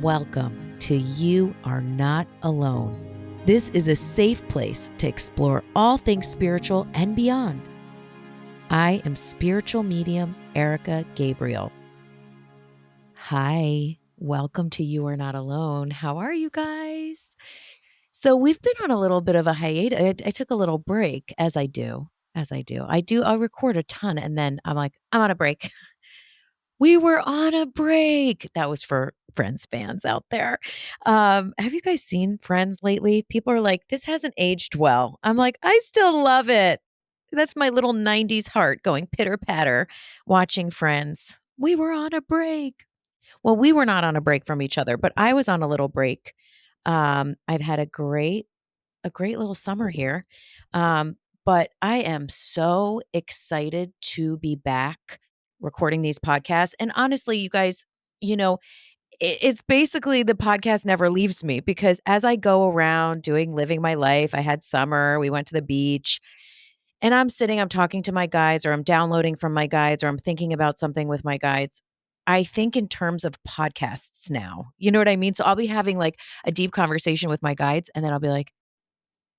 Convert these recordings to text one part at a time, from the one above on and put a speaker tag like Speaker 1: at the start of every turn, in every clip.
Speaker 1: Welcome to You Are Not Alone. This is a safe place to explore all things spiritual and beyond. I am spiritual medium Erica Gabriel. Hi, welcome to You Are Not Alone. How are you guys? So we've been on a little bit of a hiatus. I took a little break, as I do. I'll record a ton and then I'm like, I'm on a break. We were on a break. That was for Friends fans out there. Have you guys seen Friends lately? People are like, this hasn't aged well. I'm like, I still love it. That's my little 90s heart going pitter patter watching Friends. We were on a break. Well, we were not on a break from each other, but I was on a little break. I've had a great little summer here. Um, but I am so excited to be back recording these podcasts. And honestly, you guys, you know, it's basically the podcast never leaves me because as I go around living my life, I had summer, we went to the beach, and I'm talking to my guides, or I'm downloading from my guides, or I'm thinking about something with my guides. I think in terms of podcasts now. You know what I mean? So I'll be having like a deep conversation with my guides, and then I'll be like,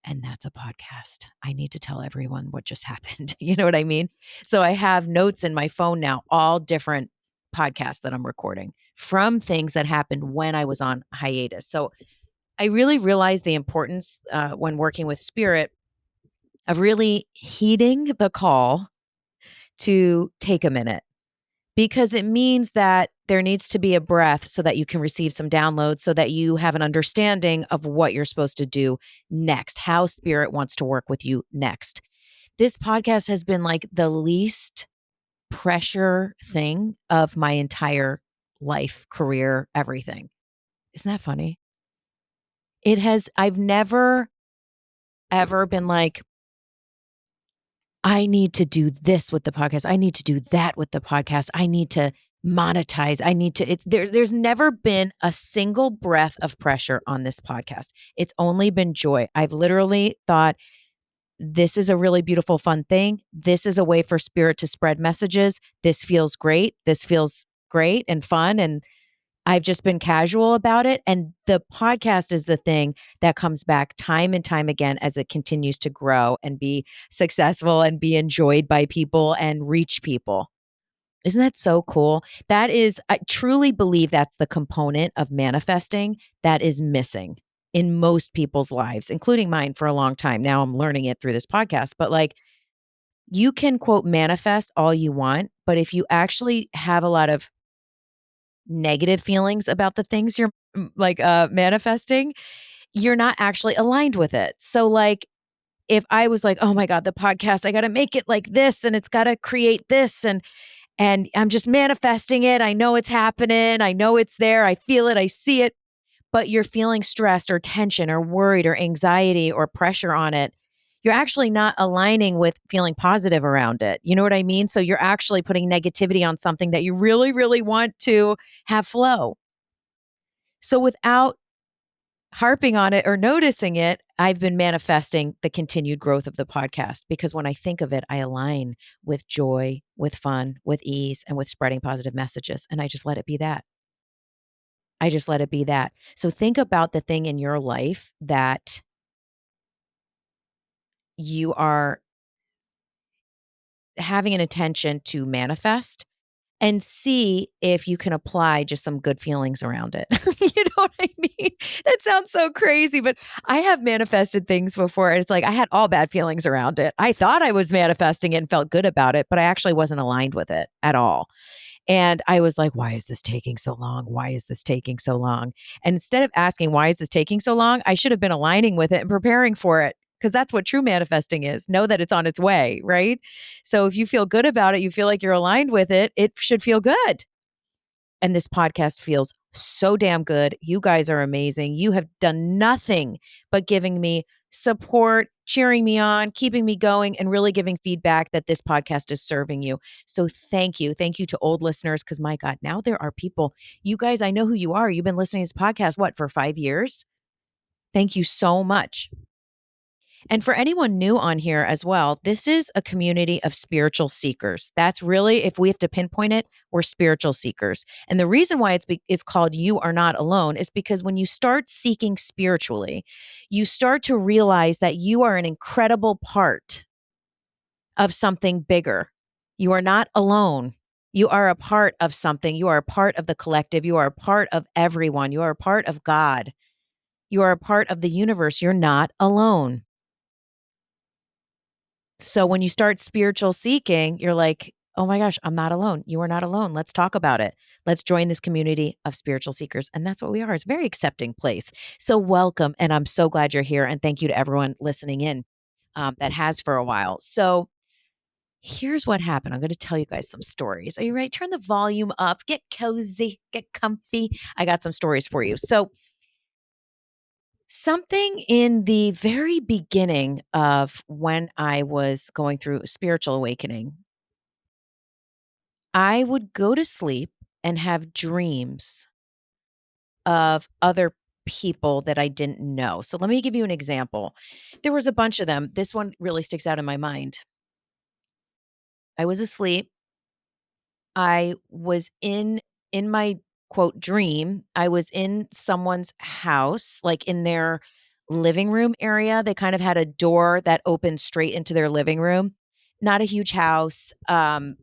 Speaker 1: and that's a podcast. I need to tell everyone what just happened. You know what I mean? So I have notes in my phone now, all different podcasts that I'm recording from things that happened when I was on hiatus. So I really realized the importance when working with spirit of really heeding the call to take a minute, because it means that there needs to be a breath so that you can receive some downloads, so that you have an understanding of what you're supposed to do next, how spirit wants to work with you next. This podcast has been like the least pressure thing of my entire life, career, everything. Isn't that funny? I've never, ever been like, I need to do this with the podcast. I need to do that with the podcast. I need to monetize. There's never been a single breath of pressure on this podcast. It's only been joy. I've literally thought, this is a really beautiful, fun thing. This is a way for spirit to spread messages. This feels great. This feels great and fun. And I've just been casual about it. And the podcast is the thing that comes back time and time again as it continues to grow and be successful and be enjoyed by people and reach people. Isn't that so cool? I truly believe that's the component of manifesting that is missing in most people's lives, including mine for a long time. Now I'm learning it through this podcast, but like, you can quote manifest all you want, but if you actually have a lot of negative feelings about the things you're manifesting, you're not actually aligned with it. So like, if I was like, oh my God, the podcast, I got to make it like this and it's got to create this, and I'm just manifesting it. I know it's happening. I know it's there. I feel it. I see it. But you're feeling stressed or tension or worried or anxiety or pressure on it. You're actually not aligning with feeling positive around it. You know what I mean? So you're actually putting negativity on something that you really, really want to have flow. So without harping on it or noticing it, I've been manifesting the continued growth of the podcast, because when I think of it, I align with joy, with fun, with ease, and with spreading positive messages. And I just let it be that. I just let it be that. So think about the thing in your life that you are having an intention to manifest, and see if you can apply just some good feelings around it. You know what I mean? That sounds so crazy, but I have manifested things before, and it's like I had all bad feelings around it. I thought I was manifesting it and felt good about it, but I actually wasn't aligned with it at all. And I was like, why is this taking so long? Why is this taking so long? And instead of asking, why is this taking so long? I should have been aligning with it and preparing for it, because that's what true manifesting is. Know that it's on its way, right? So if you feel good about it, you feel like you're aligned with it, it should feel good. And this podcast feels so damn good. You guys are amazing. You have done nothing but giving me support, cheering me on, keeping me going, and really giving feedback that this podcast is serving you. So thank you. Thank you to old listeners, because my God, now there are people, you guys, I know who you are. You've been listening to this podcast, what, for 5 years? Thank you so much. And for anyone new on here as well, this is a community of spiritual seekers. That's really, if we have to pinpoint it, we're spiritual seekers. And the reason why it's called You Are Not Alone is because when you start seeking spiritually, you start to realize that you are an incredible part of something bigger. You are not alone. You are a part of something. You are a part of the collective. You are a part of everyone. You are a part of God. You are a part of the universe. You're not alone. So when you start spiritual seeking, you're like, oh my gosh, I'm not alone. You are not alone. Let's talk about it. Let's join this community of spiritual seekers. And that's what we are. It's a very accepting place. So welcome. And I'm so glad you're here. And thank you to everyone listening in that has for a while. So here's what happened. I'm going to tell you guys some stories. Are you ready? Turn the volume up, get cozy, get comfy. I got some stories for you. So something in the very beginning of when I was going through a spiritual awakening, I would go to sleep and have dreams of other people that I didn't know. So let me give you an example. There was a bunch of them. This one really sticks out in my mind. I was asleep. I was in my quote dream, I was in someone's house, like in their living room area. They kind of had a door that opened straight into their living room. Not a huge house. And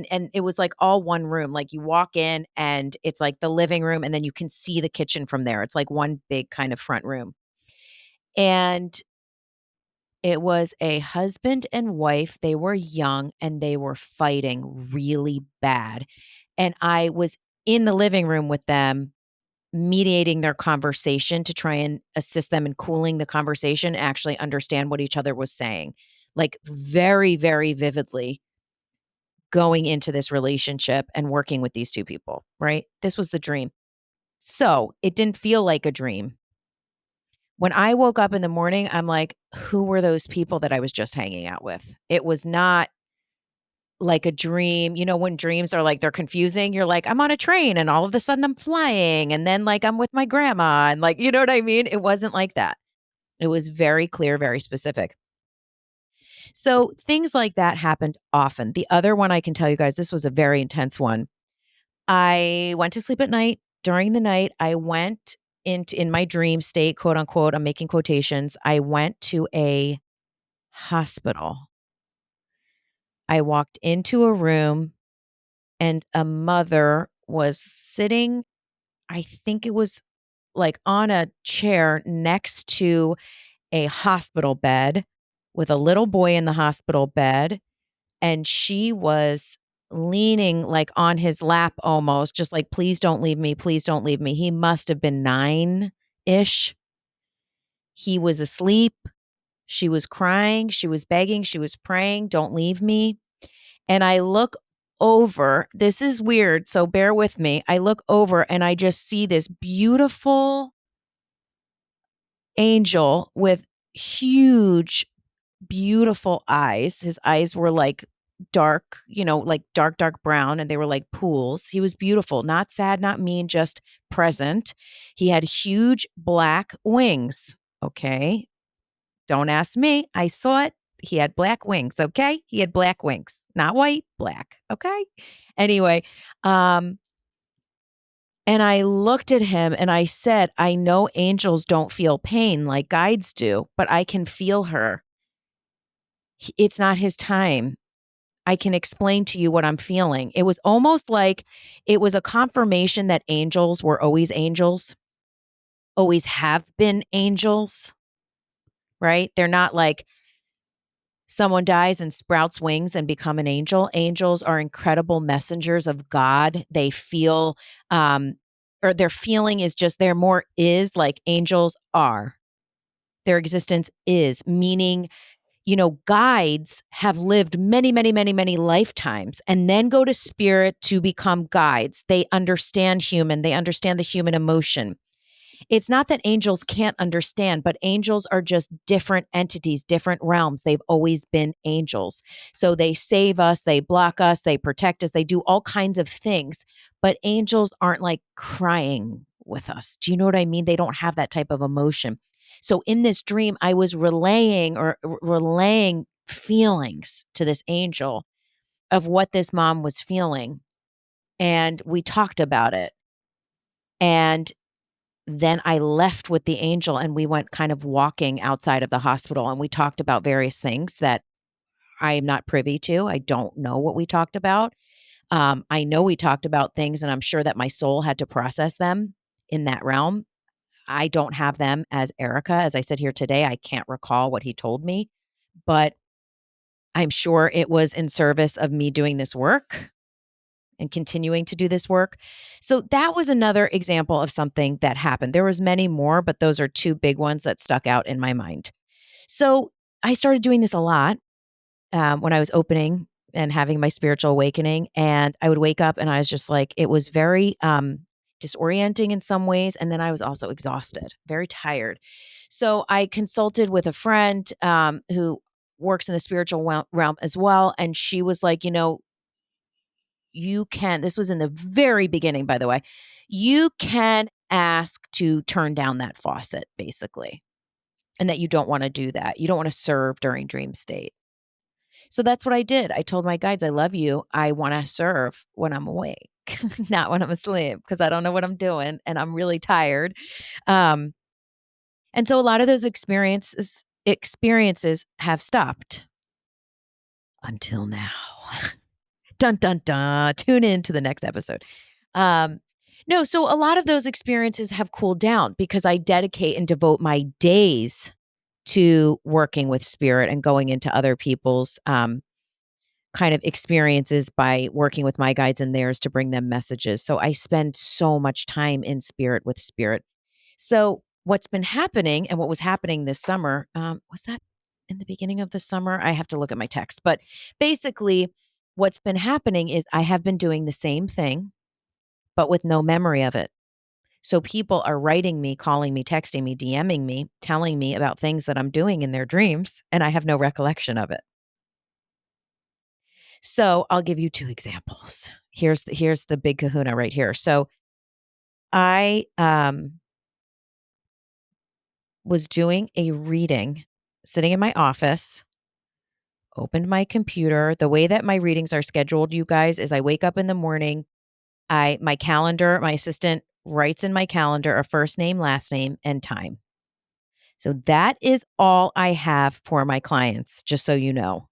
Speaker 1: it was like all one room. Like you walk in and it's like the living room and then you can see the kitchen from there. It's like one big kind of front room. And it was a husband and wife. They were young and they were fighting really bad. And I was in the living room with them, mediating their conversation to try and assist them in cooling the conversation, actually understand what each other was saying. Like very, very vividly going into this relationship and working with these two people, right? This was the dream. So it didn't feel like a dream. When I woke up in the morning, I'm like, who were those people that I was just hanging out with? It was not like a dream. You know, when dreams are like they're confusing, you're like, I'm on a train and all of a sudden I'm flying and then like I'm with my grandma and like, you know what I mean? It wasn't like that. It was very clear, very specific. So things like that happened often. The other one I can tell you guys, this was a very intense one. I went to sleep at night. During the night, I went in my dream state, quote unquote, I'm making quotations. I went to a hospital. I walked into a room and a mother was sitting, I think it was like on a chair next to a hospital bed with a little boy in the hospital bed. And she was leaning like on his lap almost, just like, please don't leave me. Please don't leave me. He must have been 9-ish. He was asleep. She was crying. She was begging. She was praying, don't leave me. And I look over. This is weird, so bear with me. I look over and I just see this beautiful angel with huge, beautiful eyes. His eyes were like dark, like dark, dark brown, and they were like pools. He was beautiful, not sad, not mean, just present. He had huge black wings. Okay. Don't ask me. I saw it. He had black wings. Okay. He had black wings, not white, black. Okay. Anyway, um, and I looked at him and I said, I know angels don't feel pain like guides do, but I can feel her. It's not his time. I can explain to you what I'm feeling. It was almost like it was a confirmation that angels were always angels, always have been angels, right? They're not like someone dies and sprouts wings and become an angel. Angels are incredible messengers of God. They feel, or their feeling is just, they're more is like angels are. Their existence is, meaning, guides have lived many, many, many, many lifetimes and then go to spirit to become guides. They understand human, they understand the human emotion. It's not that angels can't understand, but angels are just different entities, different realms. They've always been angels. So they save us, they block us, they protect us, they do all kinds of things. But angels aren't like crying with us. Do you know what I mean? They don't have that type of emotion. So in this dream, I was relaying feelings to this angel of what this mom was feeling. And we talked about it. And then I left with the angel and we went kind of walking outside of the hospital and we talked about various things that I am not privy to. I don't know what we talked about. I know we talked about things and I'm sure that my soul had to process them in that realm. I don't have them as Erica. As I sit here today, I can't recall what he told me, but I'm sure it was in service of me doing this work and continuing to do this work. So that was another example of something that happened. There was many more, but those are two big ones that stuck out in my mind. So I started doing this a lot when I was opening and having my spiritual awakening. And I would wake up and I was just like, it was very disorienting in some ways. And then I was also exhausted, very tired. So I consulted with a friend who works in the spiritual realm as well. And she was like, this was in the very beginning, by the way, you can ask to turn down that faucet, basically, and that you don't want to do that. You don't want to serve during dream state. So that's what I did. I told my guides, I love you. I want to serve when I'm awake, not when I'm asleep, because I don't know what I'm doing and I'm really tired. Um, and so a lot of those experiences have stopped until now. Dun dun dun. Tune in to the next episode. Um, no, so a lot of those experiences have cooled down because I dedicate and devote my days to working with spirit and going into other people's kind of experiences by working with my guides and theirs to bring them messages. So I spend so much time in spirit with spirit. So what's been happening and what was happening this summer, was that in the beginning of the summer? I have to look at my text. But basically, what's been happening is I have been doing the same thing, but with no memory of it. So people are writing me, calling me, texting me, DMing me, telling me about things that I'm doing in their dreams, and I have no recollection of it. So I'll give you two examples. Here's the big kahuna right here. So I was doing a reading, sitting in my office, opened my computer. The way that my readings are scheduled, you guys, is I wake up in the morning, my calendar, my assistant writes in my calendar a first name, last name, and time. So that is all I have for my clients, just so you know.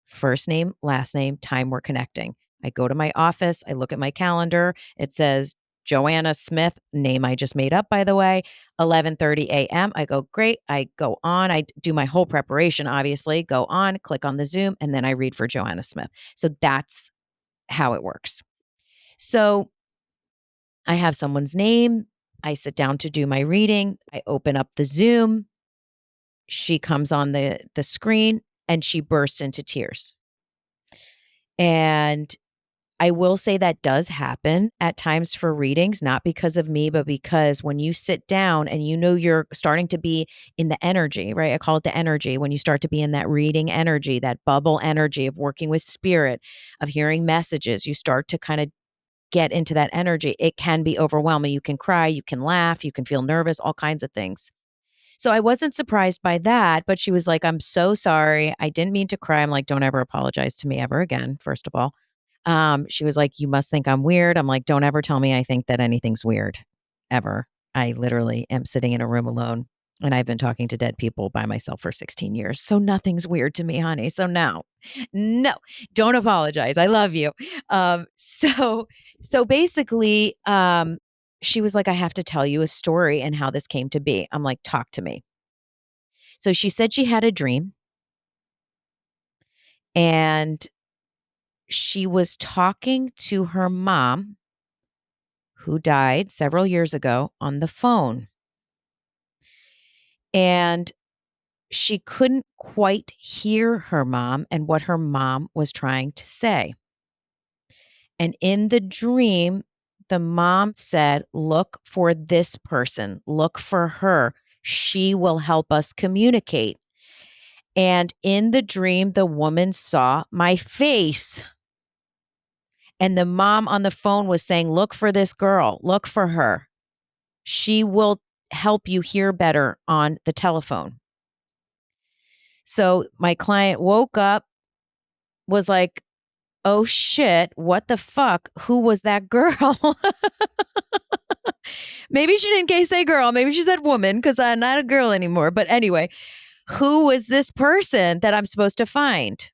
Speaker 1: First name, last name, time we're connecting. I go to my office, I look at my calendar. It says Joanna Smith, name I just made up, by the way, 11:30 a.m. I go, great. I go on. I do my whole preparation, obviously, go on, click on the Zoom, and then I read for Joanna Smith. So that's how it works. So I have someone's name. I sit down to do my reading. I open up the Zoom. She comes on the screen and she bursts into tears. And I will say that does happen at times for readings, not because of me, but because when you sit down and you know you're starting to be in the energy, right? I call it the energy. When you start to be in that reading energy, that bubble energy of working with spirit, of hearing messages, you start to kind of get into that energy. It can be overwhelming. You can cry, you can laugh, you can feel nervous, all kinds of things. So I wasn't surprised by that, but she was like, I'm so sorry. I didn't mean to cry. I'm like, don't ever apologize to me ever again, first of all. She was like, you must think I'm weird. I'm like, don't ever tell me I think that anything's weird, ever. I literally am sitting in a room alone and I've been talking to dead people by myself for 16 years. So nothing's weird to me, honey. So no, don't apologize. I love you. So basically, she was like, I have to tell you a story and how this came to be. I'm like, talk to me. So she said she had a dream and she was talking to her mom, who died several years ago, on the phone. And she couldn't quite hear her mom and what her mom was trying to say. And in the dream, the mom said, look for this person, look for her. She will help us communicate. And in the dream, the woman saw my face. And the mom on the phone was saying, look for this girl, look for her. She will help you hear better on the telephone. So my client woke up, was like, oh shit, what the fuck? Who was that girl? Maybe she didn't say girl. Maybe she said woman because I'm not a girl anymore. But anyway, who was this person that I'm supposed to find?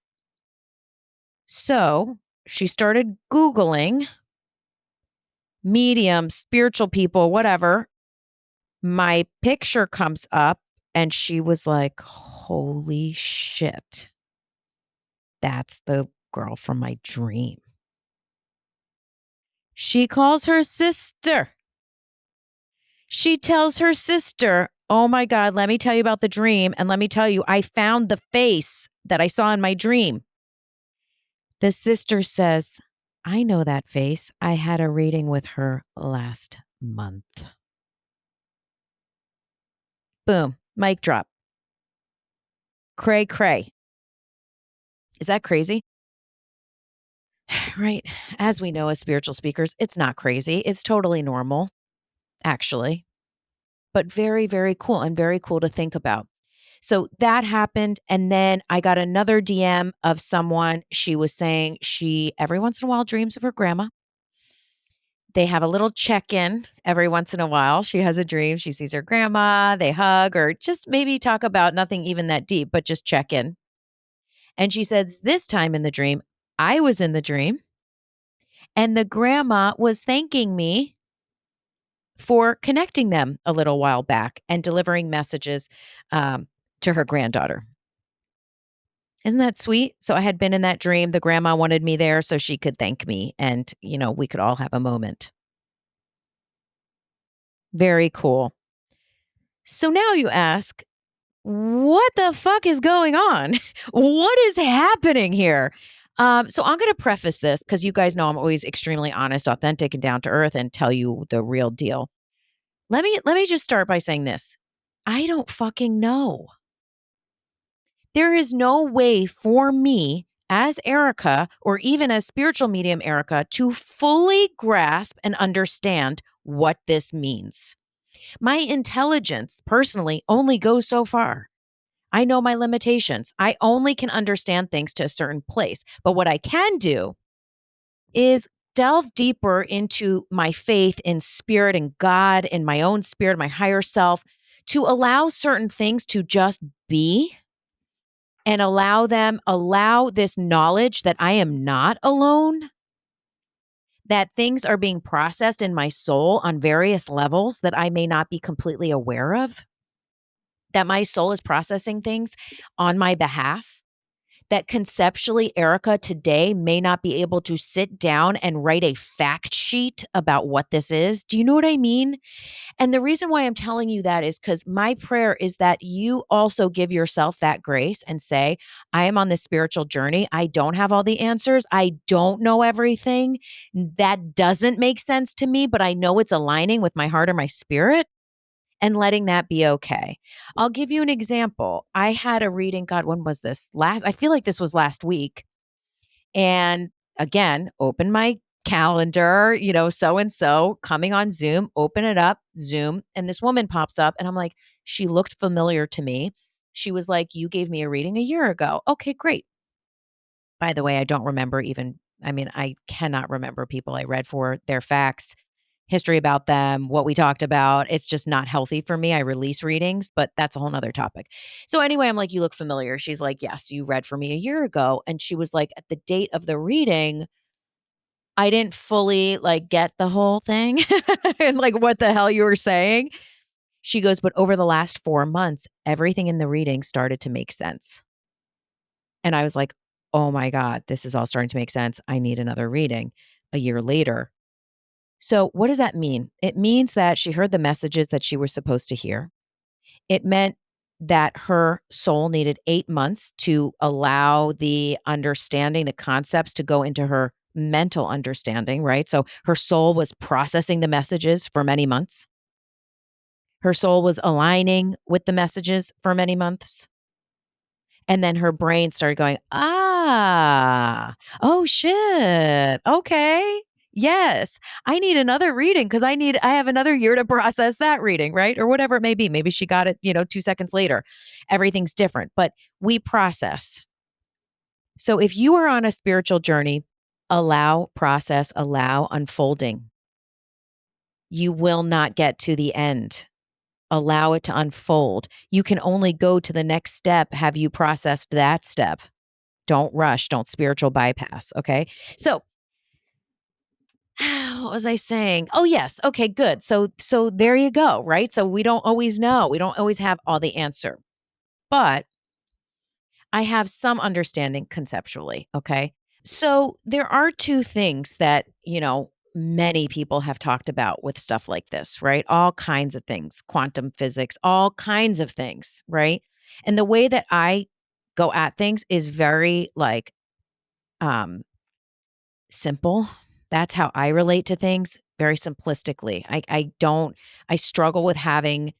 Speaker 1: So she started Googling mediums, spiritual people, whatever. My picture comes up and she was like, holy shit. That's the girl from my dream. She calls her sister. She tells her sister, oh my God, let me tell you about the dream. And let me tell you, I found the face that I saw in my dream. The sister says, I know that face. I had a reading with her last month. Boom, mic drop. Cray, cray. Is that crazy? Right. As we know as spiritual speakers, it's not crazy. It's totally normal, actually, but very, very cool and very cool to think about. So that happened. And then I got another DM of someone. She was saying she every once in a while dreams of her grandma. They have a little check in every once in a while. She has a dream. She sees her grandma. They hug or just maybe talk about nothing even that deep, but just check in. And she says, this time in the dream, I was in the dream and the grandma was thanking me for connecting them a little while back and delivering messages to her granddaughter. Isn't that sweet? So I had been in that dream. The grandma wanted me there so she could thank me and, we could all have a moment. Very cool. So now you ask, what the fuck is going on? What is happening here? So I'm going to preface this because you guys know I'm always extremely honest, authentic, and down to earth and tell you the real deal. Let me just start by saying this. I don't fucking know. There is no way for me as Erica or even as spiritual medium Erica to fully grasp and understand what this means. My intelligence personally only goes so far. I know my limitations. I only can understand things to a certain place. But what I can do is delve deeper into my faith in spirit and God, in my own spirit, my higher self, to allow certain things to just be and allow this knowledge that I am not alone, that things are being processed in my soul on various levels that I may not be completely aware of, that my soul is processing things on my behalf, that conceptually Erica today may not be able to sit down and write a fact sheet about what this is. Do you know what I mean? And the reason why I'm telling you that is because my prayer is that you also give yourself that grace and say, I am on this spiritual journey. I don't have all the answers. I don't know everything. That doesn't make sense to me, but I know it's aligning with my heart or my spirit and letting that be okay. I'll give you an example. I had a reading, God, when was this? I feel like this was last week. And again, open my calendar, so and so coming on Zoom, open it up, Zoom, and this woman pops up. And I'm like, she looked familiar to me. She was like, you gave me a reading a year ago. Okay, great. By the way, I don't remember I cannot remember people I read for, their facts, history about them, what we talked about. It's just not healthy for me. I release readings, but that's a whole nother topic. So anyway, I'm like, you look familiar. She's like, yes, you read for me a year ago. And she was like, at the date of the reading, I didn't fully get the whole thing and what the hell you were saying. She goes, but over the last 4 months, everything in the reading started to make sense. And I was like, oh my God, this is all starting to make sense. I need another reading a year later. So, what does that mean? It means that she heard the messages that she was supposed to hear. It meant that her soul needed 8 months to allow the understanding, the concepts to go into her mental understanding, right? So, her soul was processing the messages for many months. Her soul was aligning with the messages for many months. And then her brain started going, oh shit. Okay. Yes. I need another reading because I have another year to process that reading, right? Or whatever it may be. Maybe she got it, 2 seconds later. Everything's different, but we process. So if you are on a spiritual journey, allow process, allow unfolding. You will not get to the end. Allow it to unfold. You can only go to the next step. Have you processed that step? Don't rush. Don't spiritual bypass. Okay. So, what was I saying? Oh, yes. Okay, good. So there you go, right? So we don't always know. We don't always have all the answer. But I have some understanding conceptually, okay? So there are two things that, many people have talked about with stuff like this, right? All kinds of things, quantum physics, all kinds of things, right? And the way that I go at things is very like um simple. That's how I relate to things, very simplistically. I struggle with having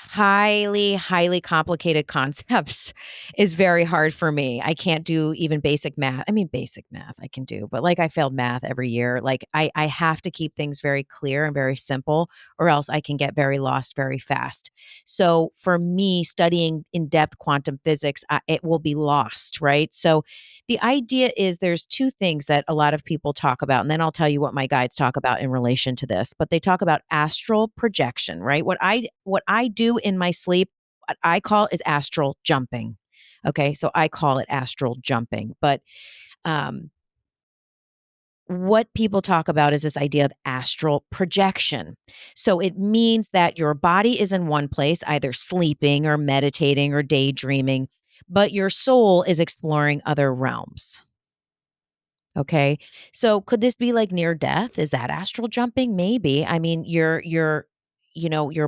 Speaker 1: highly, highly complicated concepts is very hard for me. I can't do even basic math. I mean, basic math I can do, but like I failed math every year. Like I have to keep things very clear and very simple, or else I can get very lost very fast. So for me, studying in depth quantum physics, it will be lost, right? So the idea is there's two things that a lot of people talk about, and then I'll tell you what my guides talk about in relation to this. But they talk about astral projection, right? What I do in my sleep, what I call is astral jumping. Okay, so I call it astral jumping. But um, what people talk about is this idea of astral projection. So it means that your body is in one place, either sleeping or meditating or daydreaming, but your soul is exploring other realms. Okay. So could this be like near death? Is that astral jumping? Maybe. I mean, your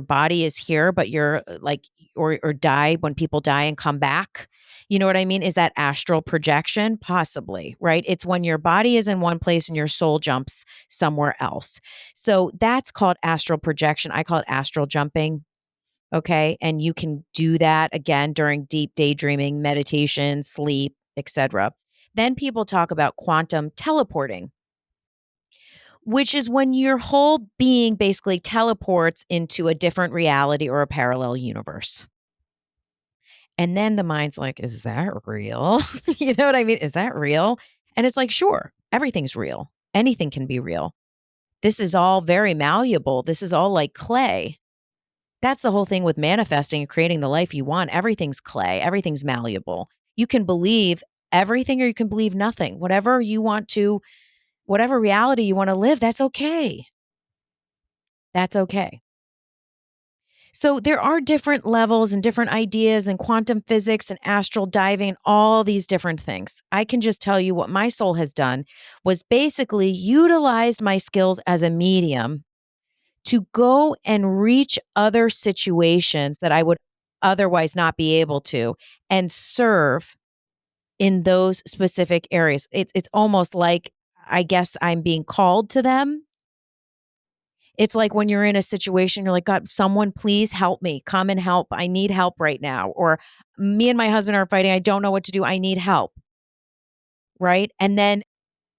Speaker 1: body is here, but you're like or die when people die and come back. You know what I mean? Is that astral projection? Possibly, right? It's when your body is in one place and your soul jumps somewhere else. So that's called astral projection. I call it astral jumping. Okay. And you can do that again during deep daydreaming, meditation, sleep, etc. Then people talk about quantum teleporting, which is when your whole being basically teleports into a different reality or a parallel universe. And then the mind's like, is that real? You know what I mean? Is that real? And it's like, sure, everything's real. Anything can be real. This is all very malleable. This is all like clay. That's the whole thing with manifesting and creating the life you want. Everything's clay, everything's malleable. You can believe everything or you can believe nothing. Whatever reality you want to live, that's okay. That's okay. So there are different levels and different ideas and quantum physics and astral diving, all these different things. I can just tell you what my soul has done was basically utilized my skills as a medium to go and reach other situations that I would otherwise not be able to and serve in those specific areas. It's almost like I guess I'm being called to them. It's like when you're in a situation, you're like, God, someone please help me. Come and help. I need help right now. Or me and my husband are fighting. I don't know what to do. I need help. Right. And then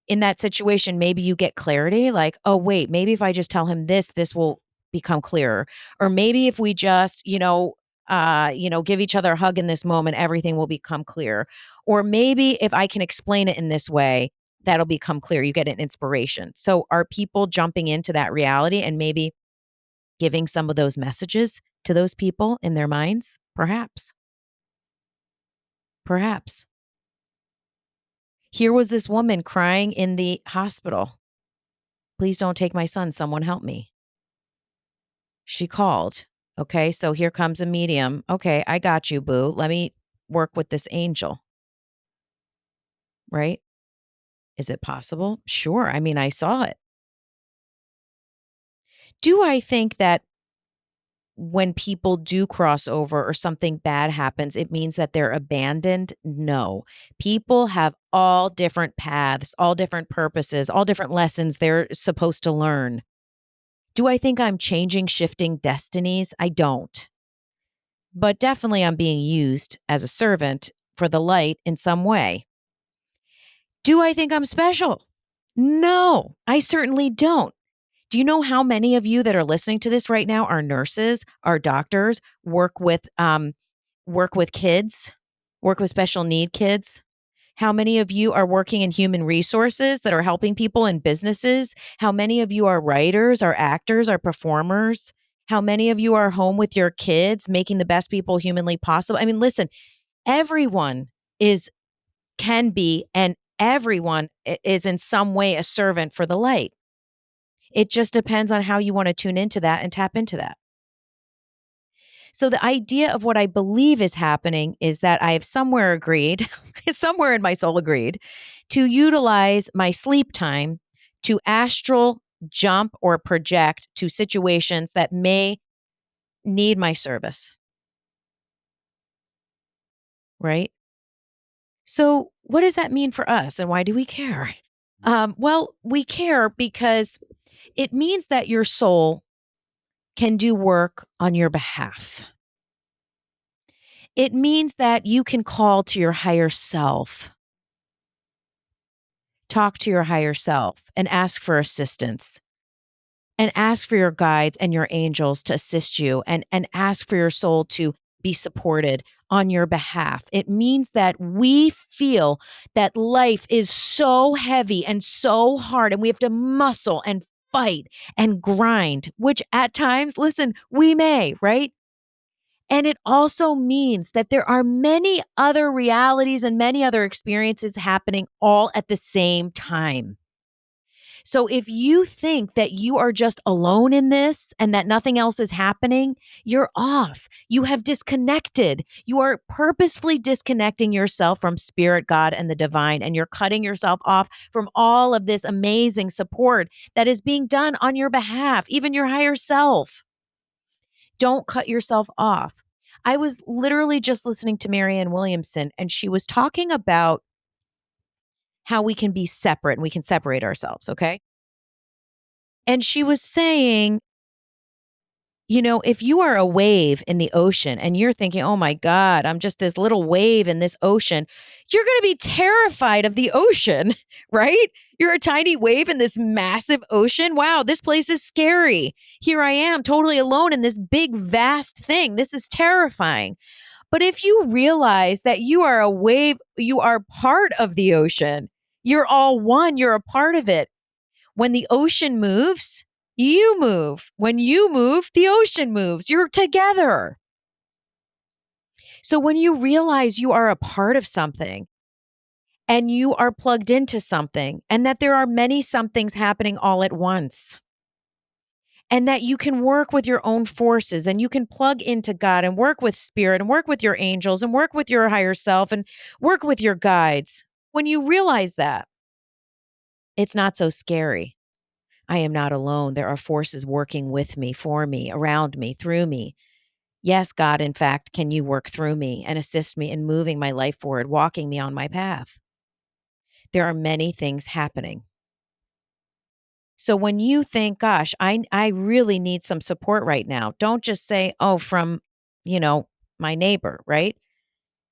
Speaker 1: in that situation, maybe you get clarity like, oh, wait, maybe if I just tell him this will become clearer. Or maybe if we just, give each other a hug in this moment, everything will become clear. Or maybe if I can explain it in this way, that'll become clear. You get an inspiration. So are people jumping into that reality and maybe giving some of those messages to those people in their minds? Perhaps. Perhaps. Here was this woman crying in the hospital. Please don't take my son. Someone help me. She called. Okay, so here comes a medium. Okay, I got you, boo. Let me work with this angel, right? Is it possible? Sure. I mean, I saw it. Do I think that when people do cross over or something bad happens, it means that they're abandoned? No. People have all different paths, all different purposes, all different lessons they're supposed to learn. Do I think I'm changing, shifting destinies? I don't. But definitely I'm being used as a servant for the light in some way. Do I think I'm special? No, I certainly don't. Do you know how many of you that are listening to this right now are nurses, are doctors, work with kids, work with special need kids? How many of you are working in human resources that are helping people in businesses? How many of you are writers, are actors, are performers? How many of you are home with your kids, making the best people humanly possible? I mean, listen, everyone is can be and everyone is in some way a servant for the light. It just depends on how you want to tune into that and tap into that. So the idea of what I believe is happening is that I have somewhere agreed, somewhere in my soul agreed, to utilize my sleep time to astral jump or project to situations that may need my service, right? So what does that mean for us and why do we care? Well, we care because it means that your soul can do work on your behalf. It means that you can call to your higher self, talk to your higher self, and ask for assistance, and ask for your guides and your angels to assist you, and ask for your soul to be supported on your behalf. It means that we feel that life is so heavy and so hard, and we have to muscle and fight and grind, which at times, listen, we may, right? And it also means that there are many other realities and many other experiences happening all at the same time. So if you think that you are just alone in this and that nothing else is happening, you're off. You have disconnected. You are purposefully disconnecting yourself from spirit, God, and the divine, and you're cutting yourself off from all of this amazing support that is being done on your behalf, even your higher self. Don't cut yourself off. I was literally just listening to Marianne Williamson, and she was talking about how we can be separate and we can separate ourselves. Okay. And she was saying, if you are a wave in the ocean and you're thinking, oh my God, I'm just this little wave in this ocean, you're going to be terrified of the ocean, right? You're a tiny wave in this massive ocean. Wow, this place is scary. Here I am, totally alone in this big, vast thing. This is terrifying. But if you realize that you are a wave, you are part of the ocean, you're all one, you're a part of it. When the ocean moves, you move. When you move, the ocean moves. You're together. So when you realize you are a part of something and you are plugged into something, and that there are many somethings happening all at once, and that you can work with your own forces and you can plug into God and work with spirit and work with your angels and work with your higher self and work with your guides. When you realize that, it's not so scary. I am not alone. There are forces working with me, for me, around me, through me. Yes, God, in fact, can you work through me and assist me in moving my life forward, walking me on my path? There are many things happening. So when you think, gosh, I really need some support right now, don't just say, oh, from, you know, my neighbor, right?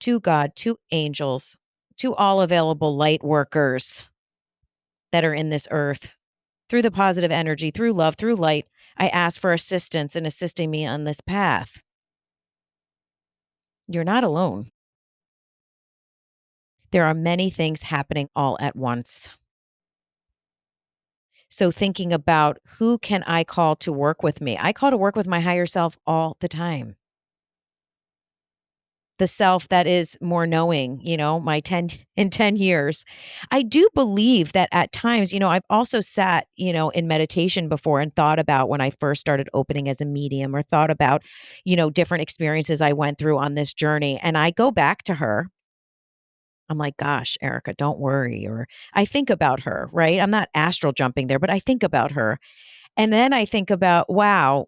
Speaker 1: To God, to angels, to all available light workers that are in this earth. Through the positive energy, through love, through light, I ask for assistance in assisting me on this path. You're not alone. There are many things happening all at once. So thinking about who can I call to work with me? I call to work with my higher self all the time. The self that is more knowing, my 10 in 10 years. I do believe that at times, I've also sat, in meditation before and thought about when I first started opening as a medium or thought about, different experiences I went through on this journey. And I go back to her. I'm like, gosh, Erica, don't worry. Or I think about her, right? I'm not astral jumping there, but I think about her. And then I think about, wow,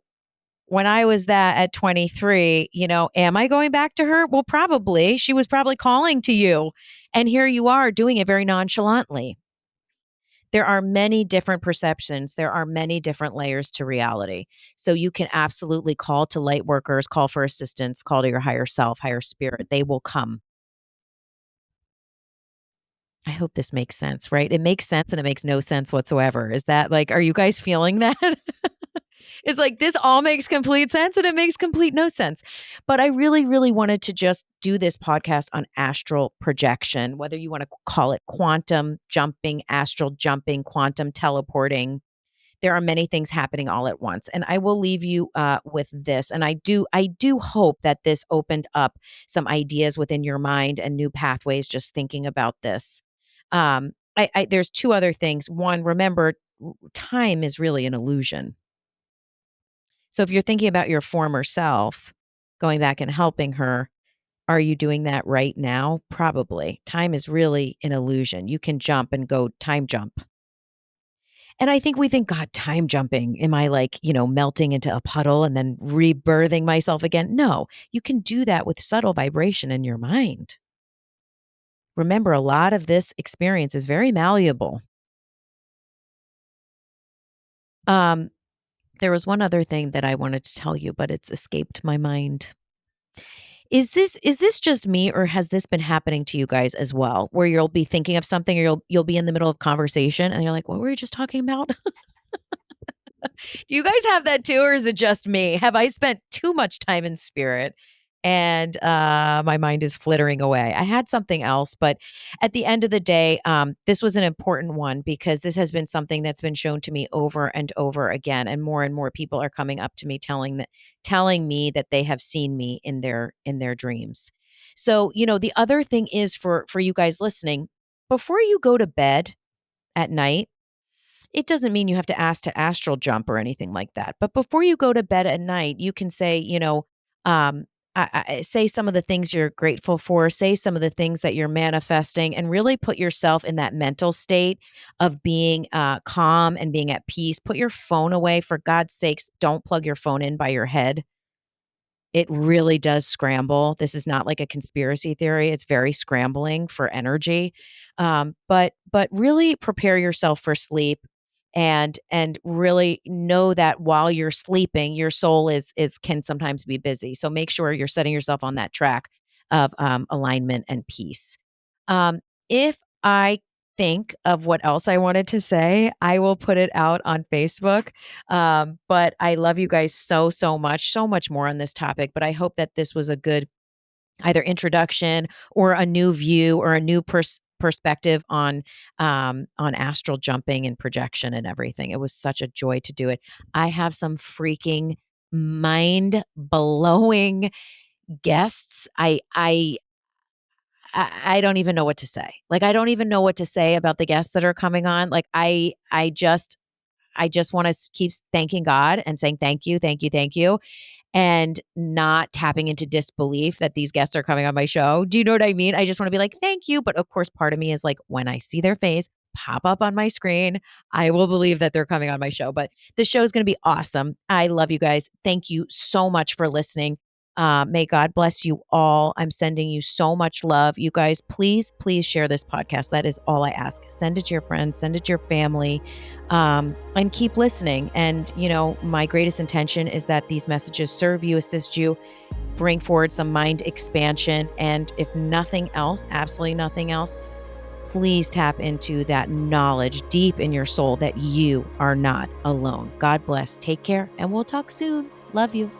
Speaker 1: when I was that at 23, am I going back to her? Well, probably. She was probably calling to you. And here you are doing it very nonchalantly. There are many different perceptions. There are many different layers to reality. So you can absolutely call to light workers, call for assistance, call to your higher self, higher spirit. They will come. I hope this makes sense, right? It makes sense and it makes no sense whatsoever. Is that like, are you guys feeling that? It's like this all makes complete sense and it makes complete no sense. But I really, really wanted to just do this podcast on astral projection, whether you want to call it quantum jumping, astral jumping, quantum teleporting. There are many things happening all at once. And I will leave you with this. And I do hope that this opened up some ideas within your mind and new pathways just thinking about this. There's two other things. One, remember, time is really an illusion. So if you're thinking about your former self, going back and helping her, are you doing that right now? Probably. Time is really an illusion. You can jump and go time jump. And I think we think, God, time jumping. Am I like, melting into a puddle and then rebirthing myself again? No, you can do that with subtle vibration in your mind. Remember, a lot of this experience is very malleable. Um, there was one other thing that I wanted to tell you, but it's escaped my mind. Is this just me, or has this been happening to you guys as well? Where you'll be thinking of something, or you'll be in the middle of conversation and you're like, what were we just talking about? Do you guys have that too, or is it just me? Have I spent too much time in spirit and my mind is flittering away? I had something else, but at the end of the day, this was an important one because this has been something that's been shown to me over and over again, and more people are coming up to me telling me that they have seen me in their dreams. So, the other thing is for you guys listening, before you go to bed at night, it doesn't mean you have to ask to astral jump or anything like that. But before you go to bed at night, you can say, um, say some of the things you're grateful for, say some of the things that you're manifesting, and really put yourself in that mental state of being calm and being at peace. Put your phone away. For God's sakes, don't plug your phone in by your head. It really does scramble. This is not like a conspiracy theory. It's very scrambling for energy. But really prepare yourself for sleep and really know that while you're sleeping, your soul is can sometimes be busy. So make sure you're setting yourself on that track of alignment and peace. Um, if I think of what else I wanted to say, I will put it out on Facebook. But I love you guys so, so much more on this topic. But I hope that this was a good either introduction or a new view or a new perspective on astral jumping and projection and everything. It was such a joy to do it. I have some freaking mind blowing guests. I don't even know what to say. Like, I don't even know what to say about the guests that are coming on. Like, I just want to keep thanking God and saying thank you, thank you, thank you, and not tapping into disbelief that these guests are coming on my show. Do you know what I mean? I just want to be like, thank you. But of course, part of me is like, when I see their face pop up on my screen, I will believe that they're coming on my show. But the show is going to be awesome. I love you guys. Thank you so much for listening. May God bless you all. I'm sending you so much love. You guys, please, please share this podcast. That is all I ask. Send it to your friends, send it to your family, and keep listening. And, my greatest intention is that these messages serve you, assist you, bring forward some mind expansion. And if nothing else, absolutely nothing else, please tap into that knowledge deep in your soul that you are not alone. God bless. Take care, and we'll talk soon. Love you.